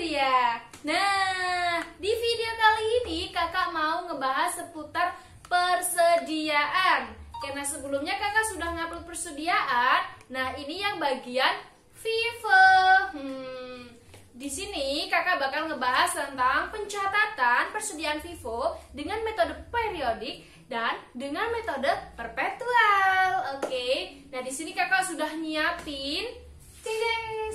dia. Nah, di video kali ini kakak mau ngebahas seputar persediaan. Karena sebelumnya kakak sudah ngupload persediaan. Nah, ini yang bagian FIFO. Di sini kakak bakal ngebahas tentang pencatatan persediaan FIFO dengan metode periodik dan dengan metode perpetual. Oke. Nah, di sini kakak sudah nyiapin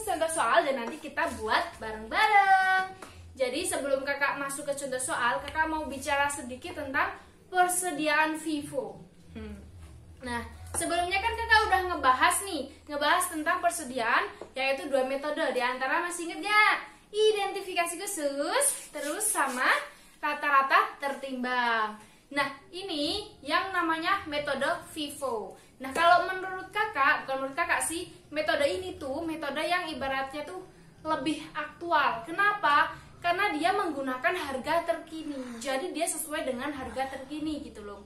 contoh soal dan nanti kita buat bareng-bareng. Jadi sebelum kakak masuk ke contoh soal, kakak mau bicara sedikit tentang persediaan FIFO. Nah, sebelumnya kan kakak udah ngebahas tentang persediaan, yaitu dua metode. Di antara masih inget gak? Identifikasi khusus, terus sama rata-rata tertimbang. Nah, ini yang namanya metode FIFO. Nah, kalau menurut kakak, bukan menurut kakak sih, metode ini tuh metode yang ibaratnya tuh lebih aktual. Kenapa? Karena dia menggunakan harga terkini. Jadi dia sesuai dengan harga terkini gitu loh.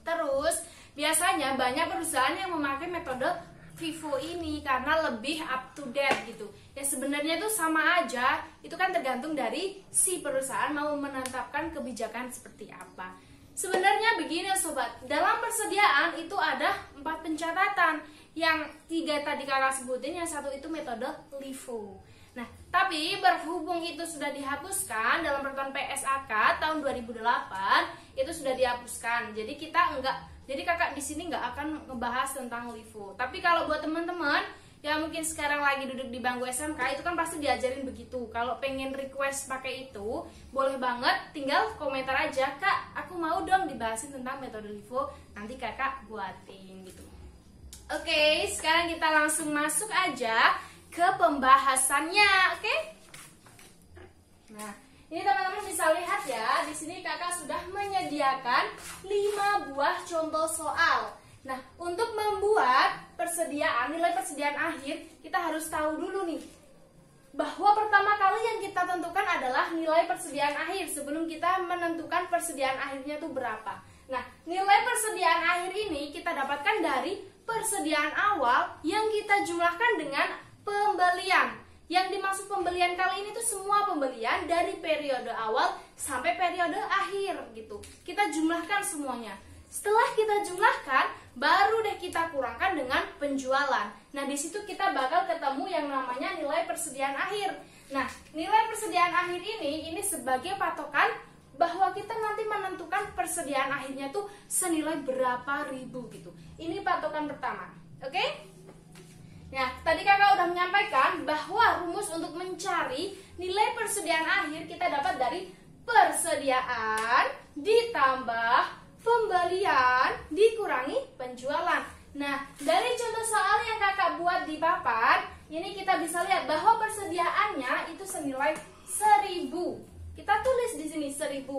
Terus biasanya banyak perusahaan yang memakai metode FIFO ini karena lebih up to date gitu. Ya sebenarnya itu sama aja, itu kan tergantung dari si perusahaan mau menetapkan kebijakan seperti apa. Sebenarnya begini sobat, dalam persediaan itu ada 4 pencatatan. Yang 3 tadi kakak sebutin, yang satu itu metode LIFO. Nah, tapi berhubung itu sudah dihapuskan dalam peraturan PSAK tahun 2008, itu sudah dihapuskan. Jadi kakak di sini nggak akan ngebahas tentang LIFO. Tapi kalau buat teman-teman yang mungkin sekarang lagi duduk di bangku SMK, itu kan pasti diajarin begitu. Kalau pengen request pakai itu, boleh banget, tinggal komentar aja, Kak, aku mau dong dibahasin tentang metode LIFO, nanti kakak buatin gitu. Oke, sekarang kita langsung masuk aja ke pembahasannya, oke? Nah, ini teman-teman bisa lihat ya, di sini kakak sudah menyediakan 5 buah contoh soal. Nah, untuk membuat nilai persediaan akhir, kita harus tahu dulu nih bahwa pertama kali yang kita tentukan adalah nilai persediaan akhir sebelum kita menentukan persediaan akhirnya itu berapa. Nah, nilai persediaan akhir ini kita dapatkan dari persediaan awal yang kita jumlahkan dengan pembelian. Yang dimaksud pembelian kali ini tuh semua pembelian dari periode awal sampai periode akhir gitu. Kita jumlahkan semuanya. Setelah kita jumlahkan, baru deh kita kurangkan dengan penjualan. Nah, di situ kita bakal ketemu yang namanya nilai persediaan akhir. Nah, nilai persediaan akhir ini sebagai patokan bahwa kita nanti menentukan persediaan akhirnya tuh senilai berapa ribu gitu. Ini patokan pertama. Oke? Nah, tadi kakak udah menyampaikan bahwa rumus untuk mencari nilai persediaan akhir kita dapat dari persediaan ditambah pembelian dikurangi penjualan. Nah, dari contoh soal yang kakak buat di papan, ini kita bisa lihat bahwa persediaannya itu senilai 1000. Kita tulis di sini 1000.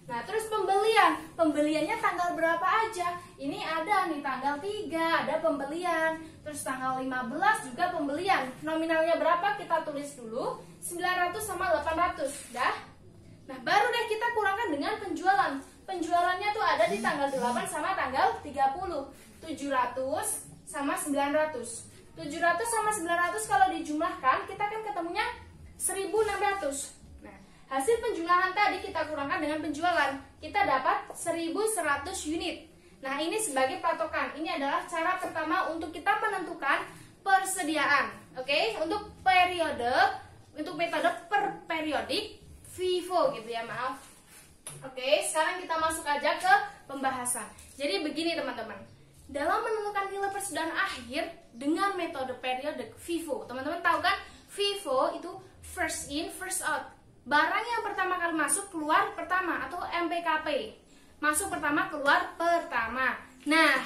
Nah, terus pembeliannya tanggal berapa aja? Ini ada nih tanggal 3 ada pembelian, terus tanggal 15 juga pembelian. Nominalnya berapa? Kita tulis dulu 900 sama 800, dah. Nah, baru deh kita kurangkan dengan penjualan. Penjualannya tuh ada di tanggal 8 sama tanggal 30. 700 sama 900. 700 sama 900 kalau dijumlahkan, kita kan ketemunya 1600. Nah, hasil penjumlahan tadi kita kurangkan dengan penjualan. Kita dapat 1100 unit. Nah, ini sebagai patokan. Ini adalah cara pertama untuk kita menentukan persediaan. Oke, untuk metode per periodik FIFO gitu ya, maaf. Oke, sekarang kita masuk aja ke pembahasan. Jadi begini teman-teman, dalam menentukan nilai persediaan akhir dengan metode periodik FIFO, teman-teman tahu kan FIFO itu first in first out. Barang yang pertama kali masuk keluar pertama atau MPKP. Masuk pertama keluar pertama. Nah,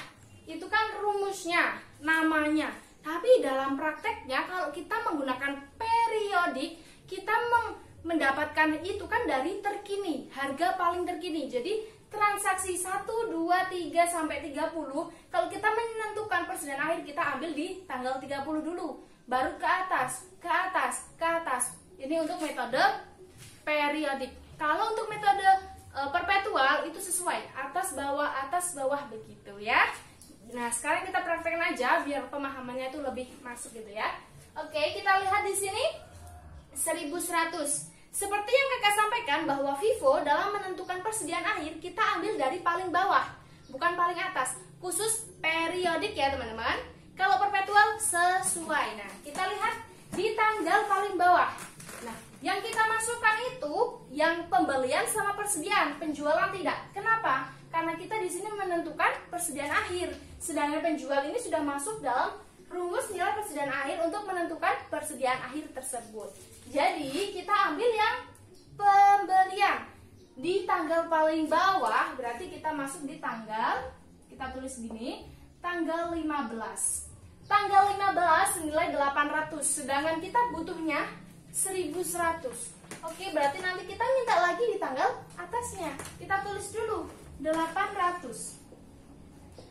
itu kan rumusnya, namanya. Tapi dalam prakteknya kalau kita menggunakan periodik, kita mendapatkan itu kan dari terkini, harga paling terkini. Jadi transaksi 1, 2, 3 sampai 30, kalau kita menentukan persediaan akhir kita ambil di tanggal 30 dulu, baru ke atas. Ini untuk metode periodik. Kalau untuk metode perpetual itu sesuai atas bawah begitu ya. Nah, sekarang kita praktekkan aja biar pemahamannya itu lebih masuk gitu ya. Oke, kita lihat di sini. 1100. Seperti yang kakak sampaikan bahwa Vivo dalam menentukan persediaan akhir kita ambil dari paling bawah, bukan paling atas. Khusus periodik ya teman-teman. Kalau perpetual sesuai. Nah, kita lihat di tanggal paling bawah. Nah, yang kita masukkan itu yang pembelian sama persediaan, penjualan tidak. Kenapa? Karena kita di sini menentukan persediaan akhir. Sedangkan penjual ini sudah masuk dalam rumus nilai persediaan akhir untuk menentukan persediaan akhir tersebut. Jadi kita ambil yang pembelian di tanggal paling bawah, berarti kita masuk di tanggal, kita tulis gini, tanggal 15. Tanggal 15 nilai 800, sedangkan kita butuhnya 1100. Oke, berarti nanti kita minta lagi di tanggal atasnya. Kita tulis dulu 800.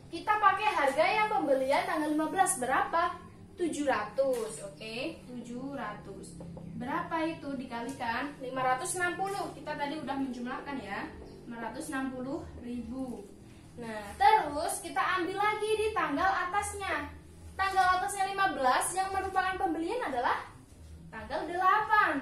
Kita pakai harga yang pembelian tanggal 15 berapa? 700. Oke, 700. Berapa itu dikalikan 560? Kita tadi udah menjumlahkan ya. 560.000. Nah, terus kita ambil lagi di tanggal atasnya. Tanggal atasnya 15 yang merupakan pembelian adalah tanggal 8.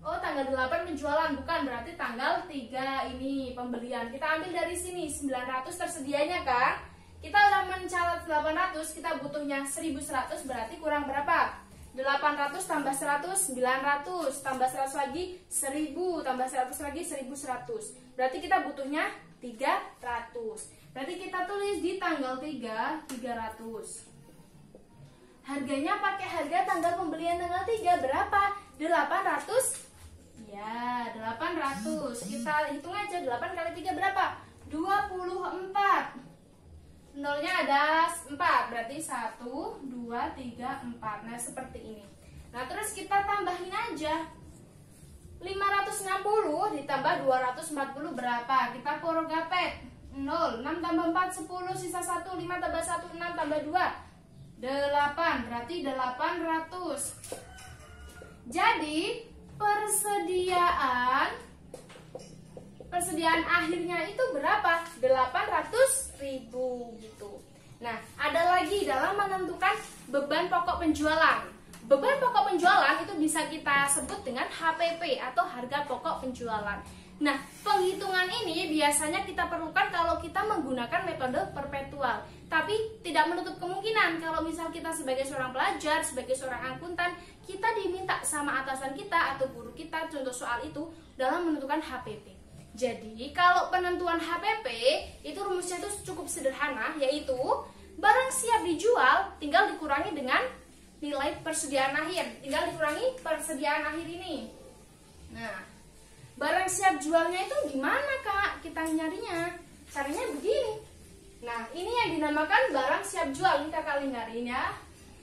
Oh, tanggal 8 penjualan, bukan, berarti tanggal 3 ini pembelian. Kita ambil dari sini 900 tersedianya kan? Kita udah mencatat 800, kita butuhnya 1100, berarti kurang berapa? 800 tambah 100, 900, tambah 100 lagi 1000, tambah 100 lagi 1100. Berarti kita butuhnya 300. Berarti kita tulis di tanggal 3, 300. Harganya pakai harga tanggal pembelian tanggal 3 berapa? 800. Ya, 800. Kita hitung aja 8 kali 3 berapa? 24. Nolnya ada 4, berarti 1, 2, 3, 4. Nah, seperti ini. Nah, terus kita tambahin aja 560 ditambah 240 berapa? Kita korogapet 0, 6 tambah 4, 10, sisa 1, 5 tambah 1, 6 tambah 2 8, berarti 800. Jadi persediaan akhirnya itu berapa? 800.000 gitu. Nah, ada lagi dalam menentukan beban pokok penjualan. Beban pokok penjualan itu bisa kita sebut dengan HPP atau harga pokok penjualan. Nah, penghitungan ini biasanya kita perlukan kalau kita menggunakan metode perpetual. Tapi tidak menutup kemungkinan kalau misal kita sebagai seorang pelajar, sebagai seorang akuntan, kita diminta sama atasan kita atau guru kita contoh soal itu dalam menentukan HPP. Jadi, kalau penentuan HPP itu rumusnya itu cukup sederhana, yaitu barang siap dijual tinggal dikurangi dengan nilai persediaan akhir. Tinggal dikurangi persediaan akhir ini. Nah, barang siap jualnya itu gimana Kak? Kita nyarinya. Caranya begini. Nah, ini yang dinamakan barang siap jual. Ini Kakak lingkarin ya.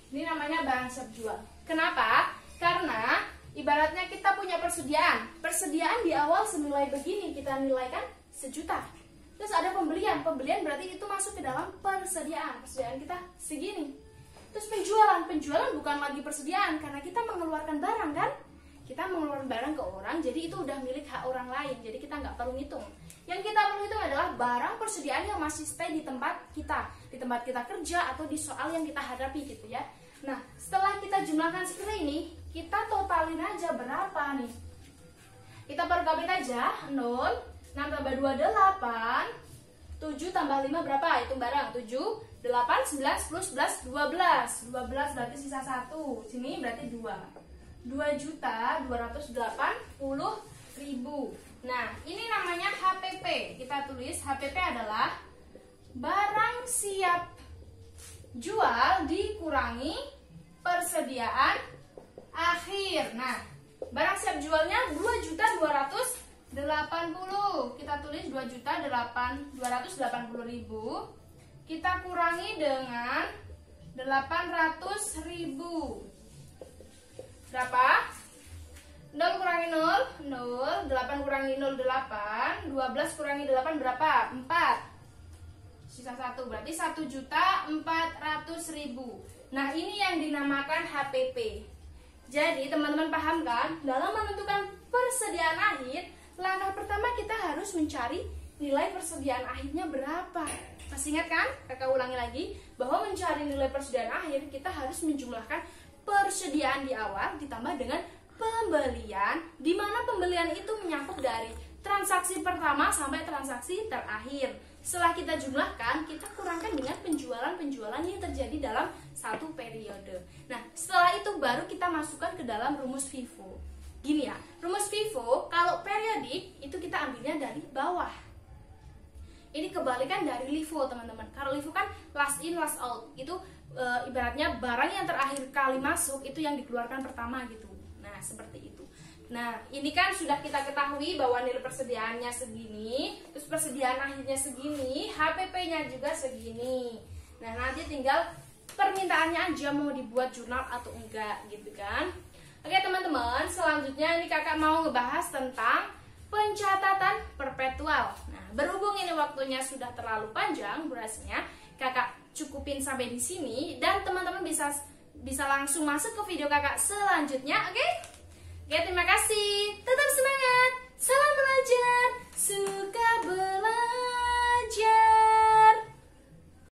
Ini namanya barang siap jual. Kenapa? Karena ibaratnya kita punya persediaan. Persediaan di awal senilai begini, kita nilaikan 1 juta. Terus ada pembelian. Pembelian berarti itu masuk ke dalam persediaan. Persediaan kita segini. Terus penjualan. Penjualan bukan lagi persediaan karena kita mengeluarkan barang kan? Kita mengeluarkan barang ke orang, jadi itu udah milik hak orang lain. Jadi kita nggak perlu ngitung. Yang kita perlu hitung adalah barang persediaan yang masih stay di tempat kita kerja atau di soal yang kita hadapi gitu ya. Nah, setelah kita jumlahkan seperti ini, kita totalin aja berapa nih? Kita pergabit aja, 0, 6 tambah 2, 8, 7 tambah 5 berapa? Hitung bareng, 7, 8, 9, 10, 11, 12. 12 berarti sisa 1, sini berarti 2. 2.280.000. Nah, ini namanya HPP. Kita tulis HPP adalah barang siap jual dikurangi persediaan akhir. Nah, barang siap jualnya 2.280.000. Kita tulis 2.280.000. Kita kurangi dengan 800.000. Berapa? 0 kurangi 0, 0, 8 kurangi 0, 8, 12 kurangi 8 berapa? 4. Sisa 1, berarti 1.400.000. Nah, ini yang dinamakan HPP. Jadi, teman-teman paham kan? Dalam menentukan persediaan akhir, langkah pertama kita harus mencari nilai persediaan akhirnya berapa. Masih ingat kan? Kakak ulangi lagi, bahwa mencari nilai persediaan akhir, kita harus menjumlahkan persediaan di awal ditambah dengan pembelian, di mana pembelian itu menyangkut dari transaksi pertama sampai transaksi terakhir. Setelah kita jumlahkan, kita kurangkan dengan penjualan-penjualan yang terjadi dalam satu periode. Nah, setelah itu baru kita masukkan ke dalam rumus FIFO. Gini ya, rumus FIFO kalau periodik itu kita ambilnya dari bawah. Ini kebalikan dari LIFO, teman-teman. Kalau LIFO kan last in last out, itu ibaratnya barang yang terakhir kali masuk itu yang dikeluarkan pertama gitu. Nah, seperti itu. Nah, ini kan sudah kita ketahui bahwa nilai persediaannya segini, terus persediaan akhirnya segini, HPP-nya juga segini. Nah, nanti tinggal permintaannya aja mau dibuat jurnal atau enggak gitu kan. Oke teman-teman, selanjutnya ini kakak mau ngebahas tentang pencatatan perpetual. Nah, berhubung ini waktunya sudah terlalu panjang durasinya, kakak cukupin sampai di sini dan teman-teman bisa langsung masuk ke video kakak selanjutnya, oke? Oke, terima kasih. Tetap